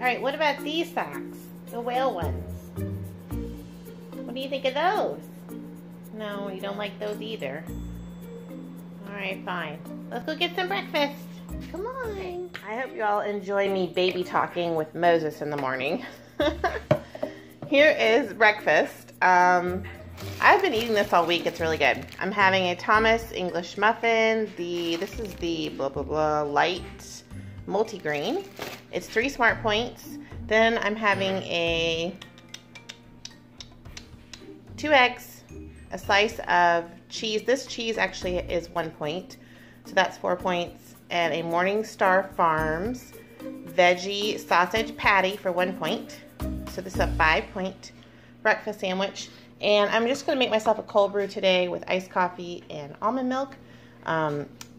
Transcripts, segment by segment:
right, what about these socks? The whale ones. What do you think of those? No, you don't like those either. Alright, fine. Let's go get some breakfast. Come on. I hope you all enjoy me baby talking with Moses in the morning. Here is breakfast. I've been eating this all week. It's really good. I'm having a Thomas English muffin. This is the blah blah blah light multigrain. It's 3 Smart Points. Then I'm having 2 eggs, a slice of cheese. This cheese actually is 1 point, so that's 4 points, and a Morningstar Farms veggie sausage patty for 1 point. So this is a 5-point breakfast sandwich. And I'm just going to make myself a cold brew today with iced coffee and almond milk.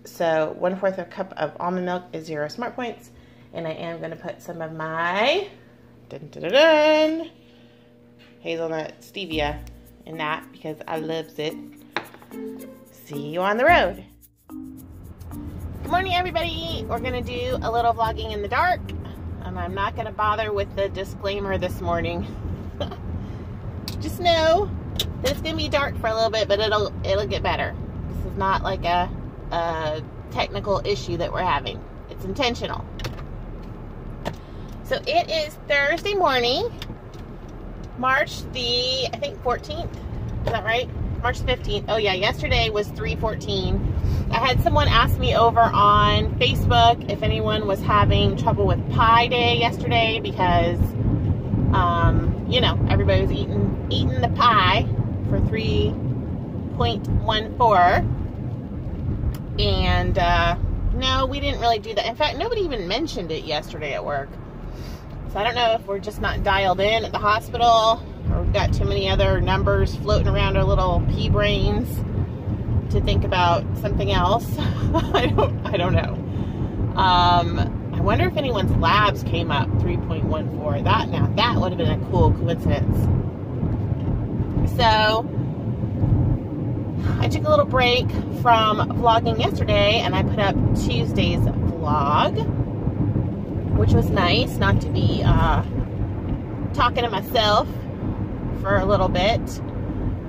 So 1/4 cup of almond milk is 0 Smart Points. And I am going to put some of my hazelnut stevia in that because I loves it. See you on the road. Good morning, everybody. We're going to do a little vlogging in the dark. And I'm not going to bother with the disclaimer this morning. Just know that it's going to be dark for a little bit, but it'll get better. This is not like a technical issue that we're having. It's intentional. So it is Thursday morning, March the, I think 14th. Is that right? March 15th. Oh yeah, yesterday was 3/14. I had someone ask me over on Facebook if anyone was having trouble with Pi Day yesterday because you know, everybody was eating the pie for 3.14, and no, we didn't really do that. In fact, nobody even mentioned it yesterday at work. So I don't know if we're just not dialed in at the hospital, or we've got too many other numbers floating around our little pea brains to think about something else. I don't know. I wonder if anyone's labs came up 3.14. That would have been a cool coincidence. So I took a little break from vlogging yesterday and I put up Tuesday's vlog, which was nice not to be talking to myself for a little bit.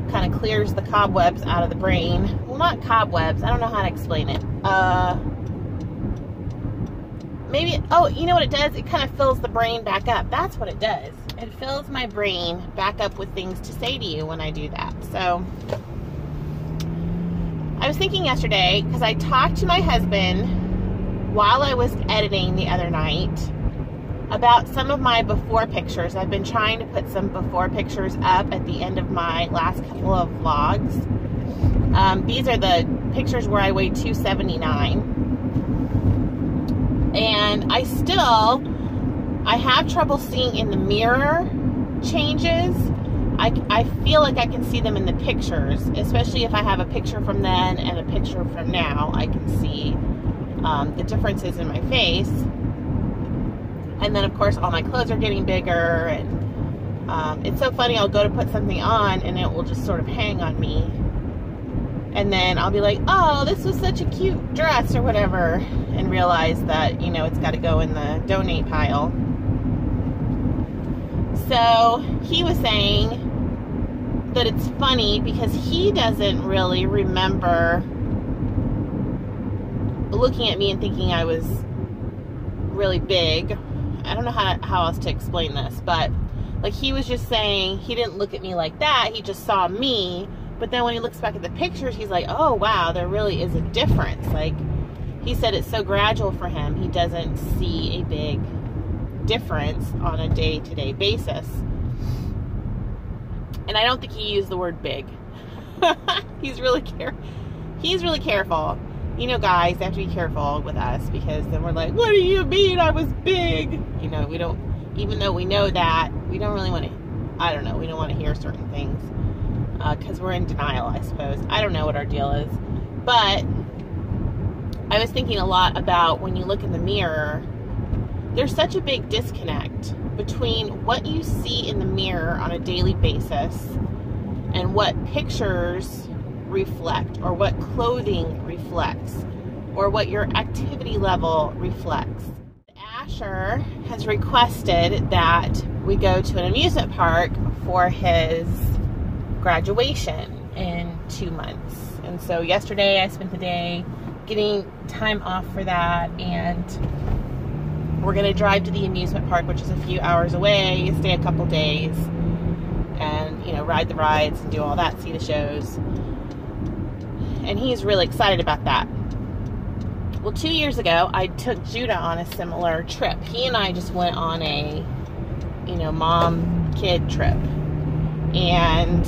Kind of clears the cobwebs out of the brain. Well, not cobwebs. I don't know how to explain it. Maybe, oh, you know what it does? It kind of fills the brain back up. That's what it does. It fills my brain back up with things to say to you when I do that. So, I was thinking yesterday, because I talked to my husband while I was editing the other night about some of my before pictures. I've been trying to put some before pictures up at the end of my last couple of vlogs. These are the pictures where I weighed 279. And I have trouble seeing in the mirror changes. I feel like I can see them in the pictures, especially if I have a picture from then and a picture from now. I can see the differences in my face. And then, of course, all my clothes are getting bigger. And it's so funny. I'll go to put something on, and it will just sort of hang on me. And then I'll be like, oh, this was such a cute dress or whatever, and realize that, you know, it's got to go in the donate pile. So he was saying that it's funny because he doesn't really remember looking at me and thinking I was really big. I don't know how else to explain this, but like he was just saying he didn't look at me like that. He just saw me. But then when he looks back at the pictures, he's like, oh, wow, there really is a difference. Like, he said it's so gradual for him. He doesn't see a big difference on a day-to-day basis. And I don't think he used the word big. He's really careful. You know, guys, they have to be careful with us because then we're like, what do you mean I was big? You know, we don't, even though we know that, we don't really want to, I don't know, we don't want to hear certain things. Because we're in denial, I suppose. I don't know what our deal is. But I was thinking a lot about when you look in the mirror, there's such a big disconnect between what you see in the mirror on a daily basis and what pictures reflect, or what clothing reflects, or what your activity level reflects. Asher has requested that we go to an amusement park for his graduation in 2 months. And so yesterday I spent the day getting time off for that, and we're going to drive to the amusement park, which is a few hours away, stay a couple days, and, you know, ride the rides and do all that, see the shows. And he's really excited about that. Well, 2 years ago, I took Judah on a similar trip. He and I just went on a, you know, mom-kid trip. And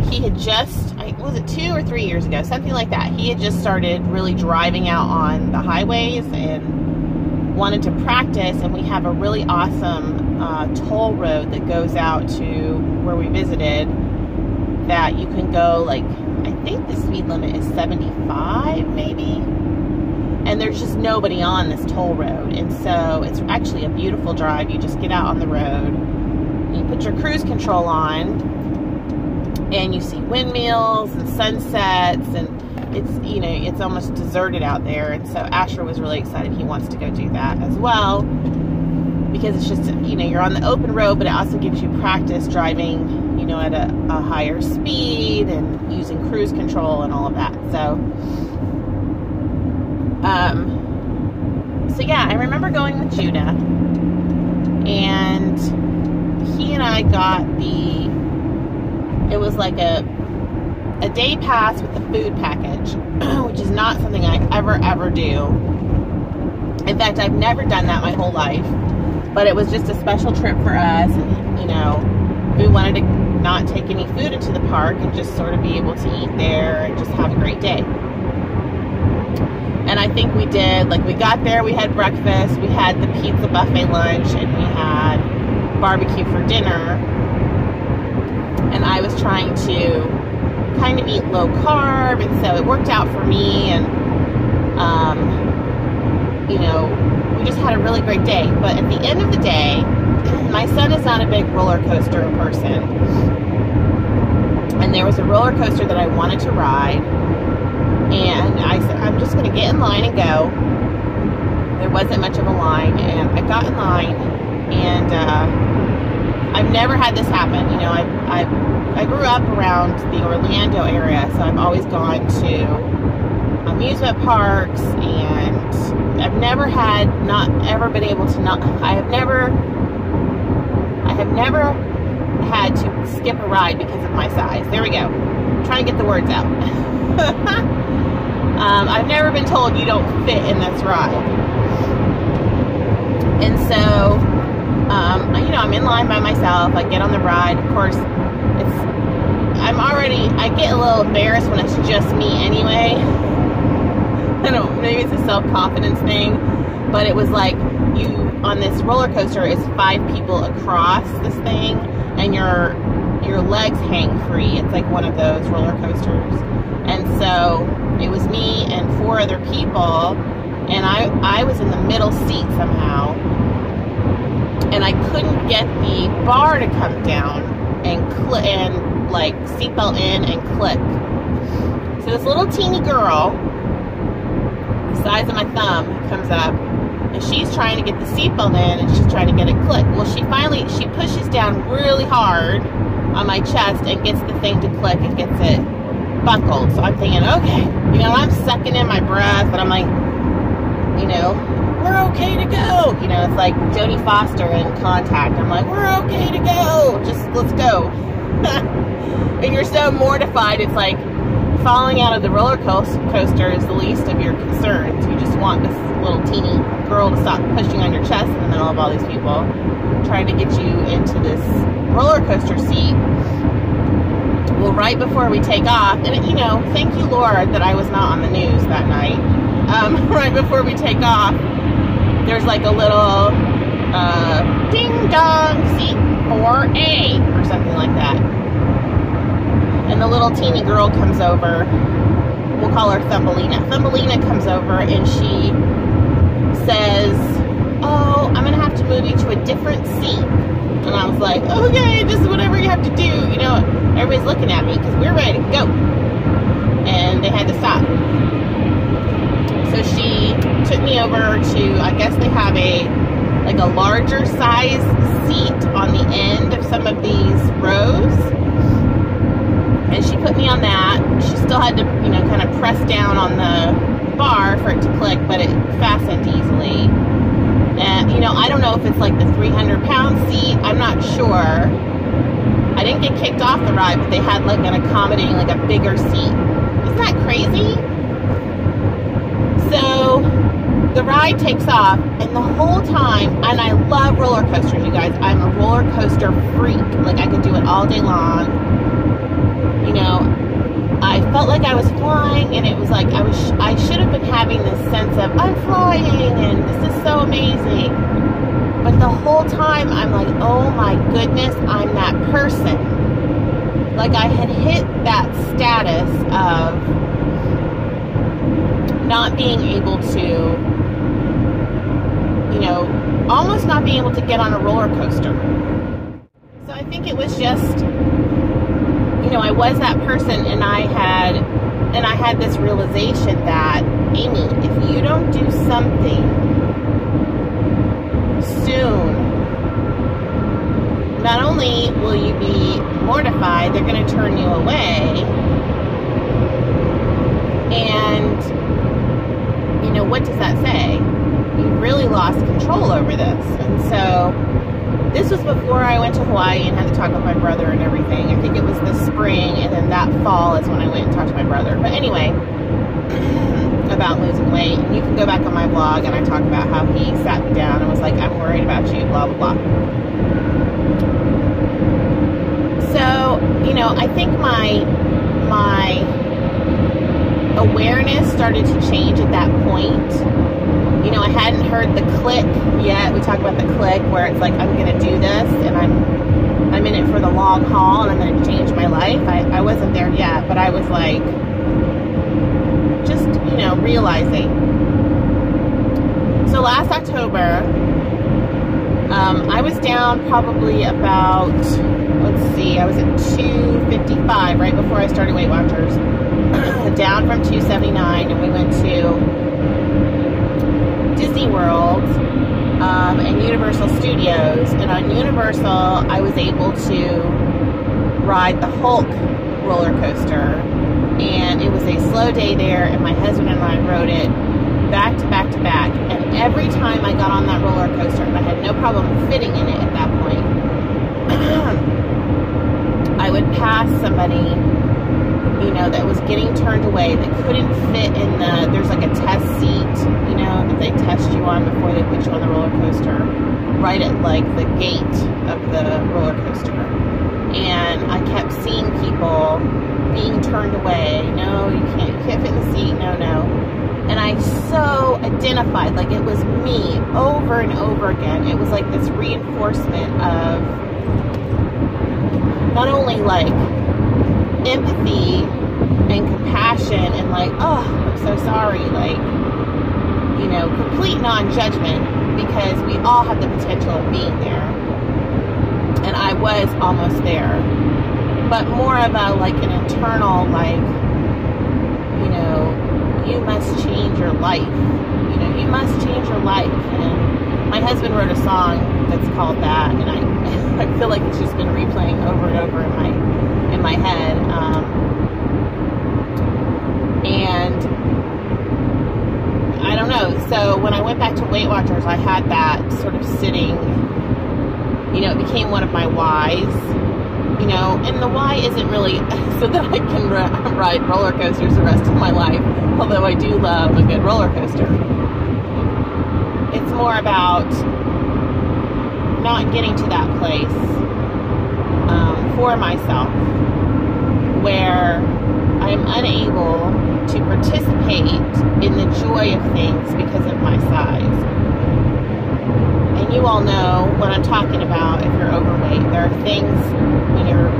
he had just, was it 2 or 3 years ago? Something like that. He had just started really driving out on the highways and wanted to practice. And we have a really awesome toll road that goes out to where we visited that you can go, like, I think the speed limit is 75, maybe. And there's just nobody on this toll road. And so it's actually a beautiful drive. You just get out on the road, you put your cruise control on, and you see windmills and sunsets, and it's, you know, it's almost deserted out there. And so Asher was really excited. He wants to go do that as well, because it's just, you know, you're on the open road, but it also gives you practice driving, you know, at a higher speed and using cruise control and all of that. So yeah, I remember going with Judah, and he and I got it was like a day pass with the food package, which is not something I ever do. In fact, I've never done that my whole life, but it was just a special trip for us, and, you know, we wanted to not take any food into the park and just sort of be able to eat there and just have a great day. And I think we did. Like, we got there, we had breakfast, we had the pizza buffet lunch, and we had barbecue for dinner. And I was trying to kind of eat low carb, and so it worked out for me. And, you know, we just had a really great day. But at the end of the day, my son is not a big roller coaster person. And there was a roller coaster that I wanted to ride. And I said, I'm just going to get in line and go. There wasn't much of a line, and I got in line, and I've never had this happen. You know, I grew up around the Orlando area, so I've always gone to amusement parks, and I've never had, I have never had to skip a ride because of my size. There we go. I'm trying to get the words out. I've never been told you don't fit in this ride. And so, you know, I'm in line by myself. I get on the ride. Of course, I get a little embarrassed when it's just me anyway. I don't know, maybe it's a self-confidence thing, but it was like, on this roller coaster, is 5 people across this thing, and your legs hang free. It's like one of those roller coasters. And so it was me and 4 other people, and I was in the middle seat somehow, and I couldn't get the bar to come down and click, and like seatbelt in and click. So this little teeny girl, the size of my thumb, comes up, and she's trying to get the seatbelt in, and she's trying to get it click. Well, she pushes down really hard on my chest and gets the thing to click and gets it buckled. So I'm thinking, okay, you know, I'm sucking in my breath, and I'm like, you know, we're okay to go. You know, it's like Jodie Foster in Contact. I'm like, we're okay to go. Just, let's go. And you're so mortified. It's like falling out of the roller coaster is the least of your concerns. You just want this little teeny girl to stop pushing on your chest in the middle of all these people trying to get you into this roller coaster seat. Well, right before we take off, and, you know, thank you, Lord, that I was not on the news that night. Right before we take off, there's like a little ding dong, seat 4A or something like that. And the little teeny girl comes over. We'll call her Thumbelina. Thumbelina comes over, and she says, oh, I'm going to have to move you to a different seat. And I was like, okay, just whatever you have to do. You know, everybody's looking at me because we're ready to go. And they had to stop. So she took me over to, I guess they have like a larger size seat on the end of some of these rows. And she put me on that. She still had to, you know, kind of press down on the bar for it to click, but it fastened easily. And, you know, I don't know if it's like the 300-pound seat. I'm not sure. I didn't get kicked off the ride, but they had like an accommodating, like a bigger seat. Isn't that crazy? So the ride takes off, and the whole time, and I love roller coasters, you guys. I'm a roller coaster freak. Like, I could do it all day long. You know, I felt like I was flying, and it was like I should have been having this sense of, I'm flying, and this is so amazing. But the whole time, I'm like, oh my goodness, I'm that person. Like, I had hit that status of not being able to, you know, almost not being able to get on a roller coaster. So I think it was just, you know, I was that person, and I had this realization that, Amy, if you don't do something soon, not only will you be mortified, they're going to turn you away, and, you know, what does that say? You've really lost control over this. And so this was before I went to Hawaii and had to talk with my brother and everything. I think it was the spring, and then that fall is when I went and talked to my brother. But anyway, about losing weight. And you can go back on my blog, and I talk about how he sat me down and was like, I'm worried about you, blah, blah, blah. So, you know, I think my awareness started to change at that point. You know, I hadn't heard the click yet. We talk about the click where it's like, I'm going to do this, and I'm in it for the long haul, and I'm going to change my life. I wasn't there yet, but I was like, just, you know, realizing. So last October, I was down probably about, let's see, I was at 255 right before I started Weight Watchers. Down from 279, and we went to Disney World and Universal Studios. And on Universal, I was able to ride the Hulk roller coaster, and it was a slow day there, and my husband and I rode it back to back to back. And every time I got on that roller coaster, and I had no problem fitting in it at that point, I would pass somebody, you know, that was getting turned away, that couldn't fit in there's like a test seat, you know, that they test you on before they put you on the roller coaster, right at like the gate of the roller coaster. And I kept seeing people being turned away. No, you can't fit in the seat, no. And I so identified, like it was me over and over again. It was like this reinforcement of not only like empathy and compassion and like, oh, I'm so sorry, like, you know, complete non-judgment, because we all have the potential of being there, and I was almost there, but more of a like an internal, like, you know, you must change your life, you know, you must change your life. And my husband wrote a song that's called that, and I feel like it's just been replaying over and over in my head. And I don't know. So when I went back to Weight Watchers, I had that sort of sitting, you know, it became one of my whys, you know, and the why isn't really so that I can ride roller coasters the rest of my life, although I do love a good roller coaster. It's more about not getting to that place for myself where I'm unable to participate in the joy of things because of my size. And you all know what I'm talking about if you're overweight. There are things when you're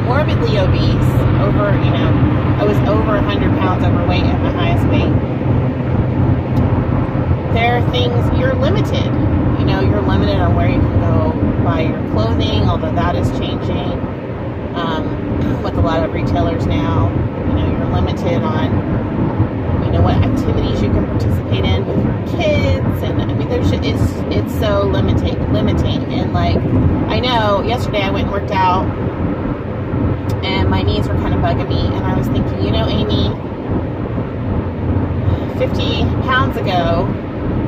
morbidly obese, over, you know, I was over 100 pounds overweight at my highest weight. There are things, you're limited. You know, you're limited on where you can go buy your clothing, although that is changing. with a lot of retailers now. You know, you're limited on, you know, what activities you can participate in with your kids, and I mean, it's so limiting. And like, I know yesterday I went and worked out, and my knees were kind of bugging me, and I was thinking, you know, Amy, 50 pounds ago,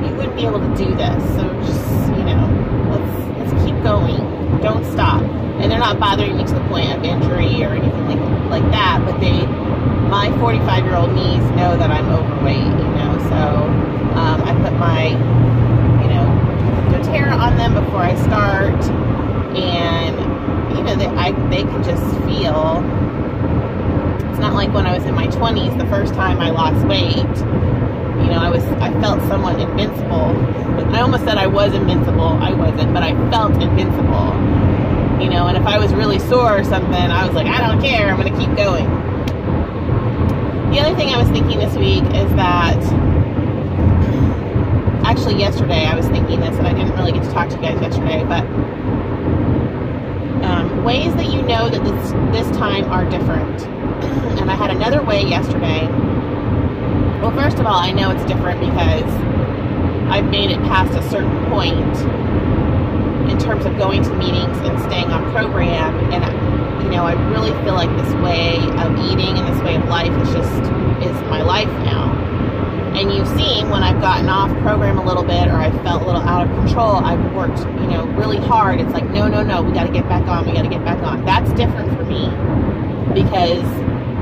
you wouldn't be able to do this. So just, you know, let's keep going. Don't stop. And they're not bothering me to the point of injury or anything like that, but my 45-year-old knees know that I'm overweight, you know, so I put my, you know, doTERRA on them before I start, and, you know, they can just feel. It's not like when I was in my 20s, the first time I lost weight, you know, I felt somewhat invincible. I almost said I was invincible. I wasn't, but I felt invincible. You know, and if I was really sore or something, I was like, I don't care, I'm going to keep going. The other thing I was thinking this week is that, actually yesterday I was thinking this, and I didn't really get to talk to you guys yesterday, but ways that you know that this time are different. And I had another way yesterday. Well, first of all, I know it's different because I've made it past a certain point in terms of going to meetings and staying on program, and you know, I really feel like this way of eating and this way of life is my life now. And you've seen when I've gotten off program a little bit, or I felt a little out of control, I've worked, you know, really hard. It's like, no, we got to get back on. That's different for me because,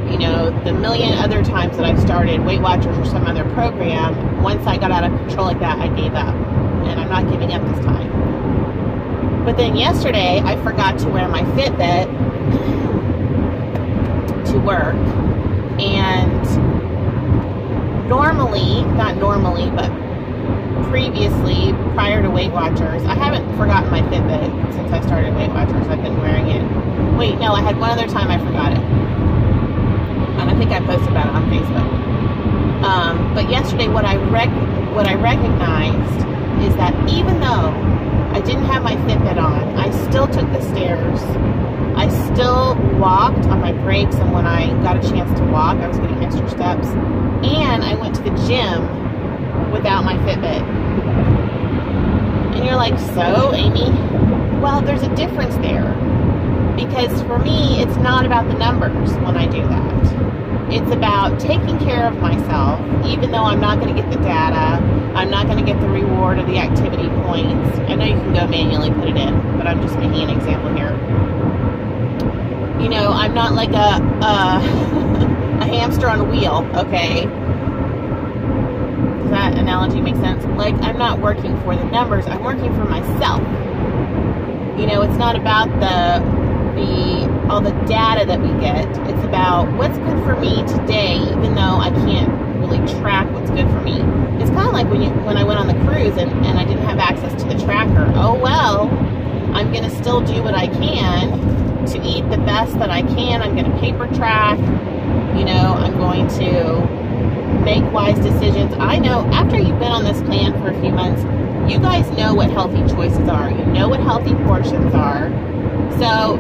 you know, the million other times that I've started Weight Watchers or some other program, once I got out of control like that, I gave up, and I'm not giving up this time. But then yesterday, I forgot to wear my Fitbit to work, and but previously, prior to Weight Watchers, I haven't forgotten my Fitbit since I started Weight Watchers. I've been wearing it. Wait, no, I had one other time I forgot it, and I think I posted about it on Facebook. But yesterday, what I recognized is that even though I didn't have my Fitbit on, I still took the stairs. I still walked on my breaks, and when I got a chance to walk, I was getting extra steps. And I went to the gym without my Fitbit. And you're like, so, Amy? Well, there's a difference there. Because for me, it's not about the numbers when I do that. It's about taking care of myself, even though I'm not going to get the data, I'm not going to get the reward of the activity points. I know you can go manually put it in, but I'm just making an example here. You know, I'm not like a hamster on a wheel, okay? Does that analogy make sense? Like, I'm not working for the numbers, I'm working for myself. You know, it's not about all the data that we get. It's about what's good for me today, even though I can't really track what's good for me. It's kind of like when I went on the cruise and I didn't have access to the tracker. Oh well, I'm going to still do what I can to eat the best that I can. I'm going to paper track. You know, I'm going to make wise decisions. I know after you've been on this plan for a few months, you guys know what healthy choices are. You know what healthy portions are. So,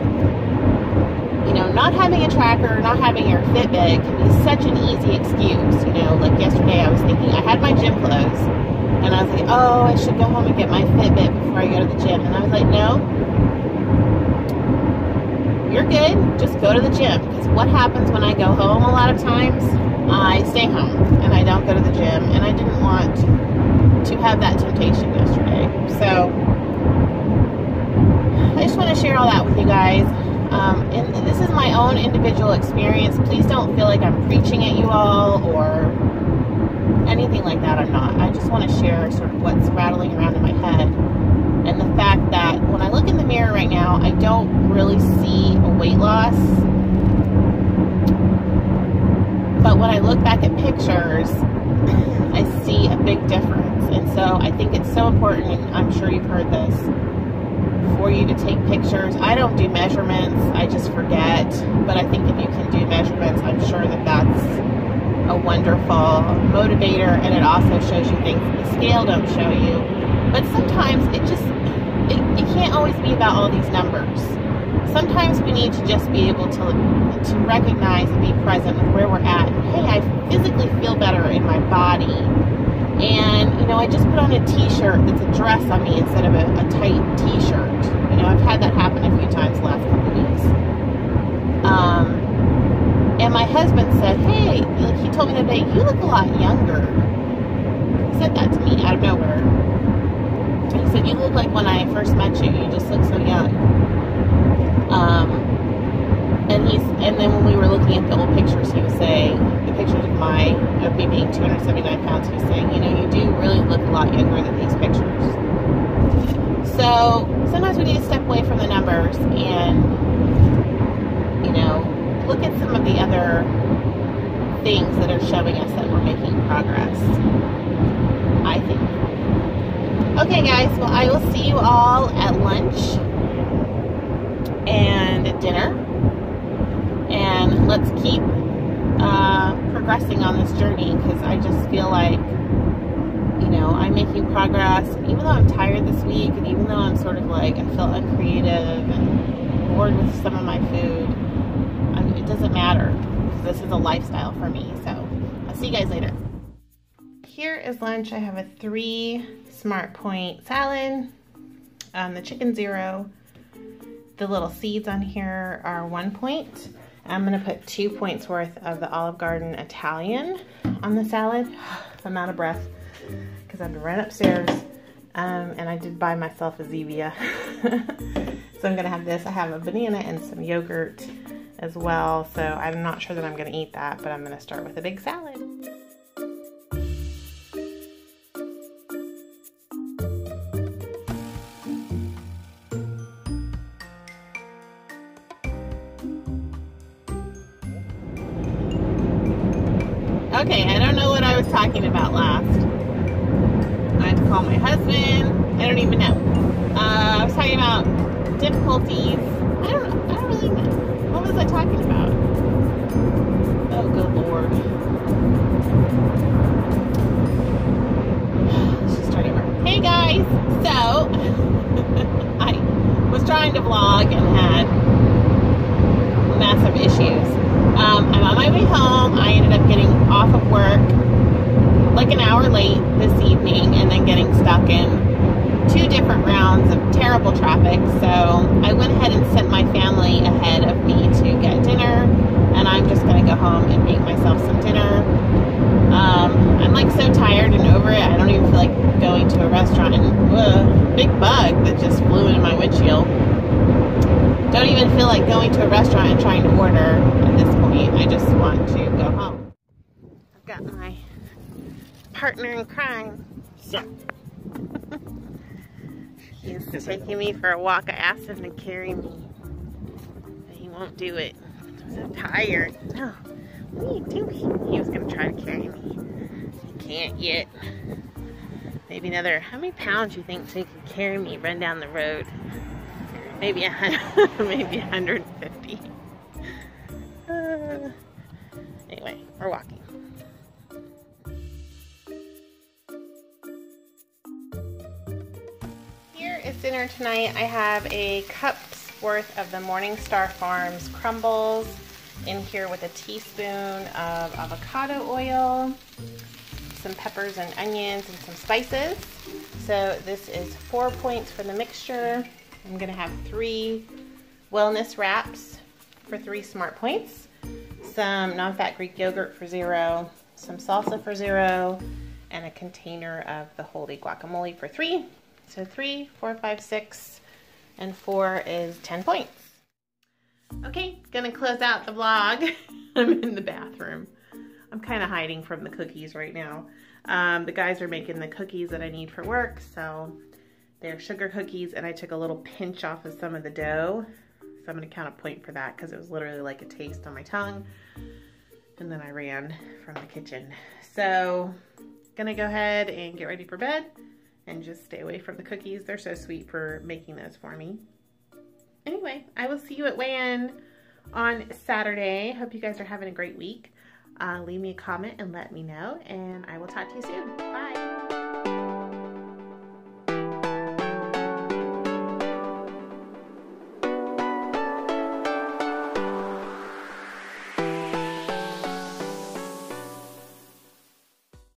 you know, not having a tracker, not having your Fitbit can be such an easy excuse. You know, like yesterday I was thinking, I had my gym clothes, and I was like, oh, I should go home and get my Fitbit before I go to the gym. And I was like, no, you're good, just go to the gym. Because what happens when I go home a lot of times, I stay home and I don't go to the gym, and I didn't want to have that temptation yesterday. So I just want to share all that with you guys. And this is my own individual experience. Please don't feel like I'm preaching at you all or anything like that. I'm not. I just want to share sort of what's rattling around in my head. And the fact that when I look in the mirror right now, I don't really see a weight loss. But when I look back at pictures, I see a big difference. And so I think it's so important, and I'm sure you've heard this, for you to take pictures. I don't do measurements, I just forget. But I think if you can do measurements, I'm sure that that's a wonderful motivator, and it also shows you things that the scale don't show you. But sometimes it can't always be about all these numbers. sometimes we need to just be able to recognize and be present with where we're at. Hey, I physically feel better in my body. And, you know, I just put on a t-shirt that's a dress on me instead of a tight t-shirt. You know, I've had that happen a few times the last couple of weeks. And my husband said, hey, he told me the other day, you look a lot younger. He said that to me out of nowhere. He said, you look like when I first met you. You just look so young. And then when we were looking at the old pictures, he was saying, the pictures of me being 279 pounds, he was saying, you know, you do really look a lot younger than these pictures. So sometimes we need to step away from the numbers and, you know, look at some of the other things that are showing us that we're making progress, I think. Okay, guys, well, I will see you all at lunch and at dinner. And let's keep progressing on this journey, because I just feel like, you know, I'm making progress. Even though I'm tired this week, and even though I'm sort of like, I feel uncreative and bored with some of my food, it doesn't matter, because this is a lifestyle for me. So I'll see you guys later. Here is lunch. I have a 3 Smart Point salad, the chicken 0. The little seeds on here are 1 point. I'm gonna put 2 points worth of the Olive Garden Italian on the salad. I'm out of breath because I've been running upstairs, and I did buy myself a Zevia. So I'm gonna have this. I have a banana and some yogurt as well. So I'm not sure that I'm gonna eat that, but I'm gonna start with a big salad. Okay, I don't know what I was talking about last. I had to call my husband. I don't even know. I was talking about difficulties. I don't really know. What was I talking about? Oh, good Lord. Let's just start over. Hey guys, so I was trying to vlog and had massive issues. I'm on my way home. I ended up getting off of work like an hour late this evening, and then getting stuck in 2 different rounds of terrible traffic. So I went ahead and sent my family ahead of me to get dinner, and I'm just gonna go home and make myself some dinner. I'm like so tired and over it. I don't even feel like going to a restaurant. And big bug that just flew into my windshield. Don't even feel like going to a restaurant and trying to order at this point. I just want to go home. I've got my partner in crime. Yeah. He's taking me for a walk. I asked him to carry me, but he won't do it. I'm so tired. No, what are you doing? He was going to try to carry me. He can't yet. Maybe another, how many pounds do you think he could carry me, run down the road? Maybe 100, maybe 150. Anyway, we're walking. Here is dinner tonight. I have a cup's worth of the Morningstar Farms crumbles in here with a teaspoon of avocado oil, some peppers and onions, and some spices. So this is 4 points for the mixture. I'm gonna have 3 wellness wraps for 3 Smart Points, some non-fat Greek yogurt for 0, some salsa for 0, and a container of the Wholly guacamole for 3. So 3, 4, 5, 6, and 4 is 10 points. Okay, gonna close out the vlog. I'm in the bathroom. I'm kind of hiding from the cookies right now. The guys are making the cookies that I need for work, so they're sugar cookies, and I took a little pinch off of some of the dough. So I'm gonna count a point for that because it was literally like a taste on my tongue. And then I ran from the kitchen. So gonna go ahead and get ready for bed and just stay away from the cookies. They're so sweet for making those for me. Anyway, I will see you at weigh-in on Saturday. Hope you guys are having a great week. Leave me a comment and let me know, and I will talk to you soon. Bye.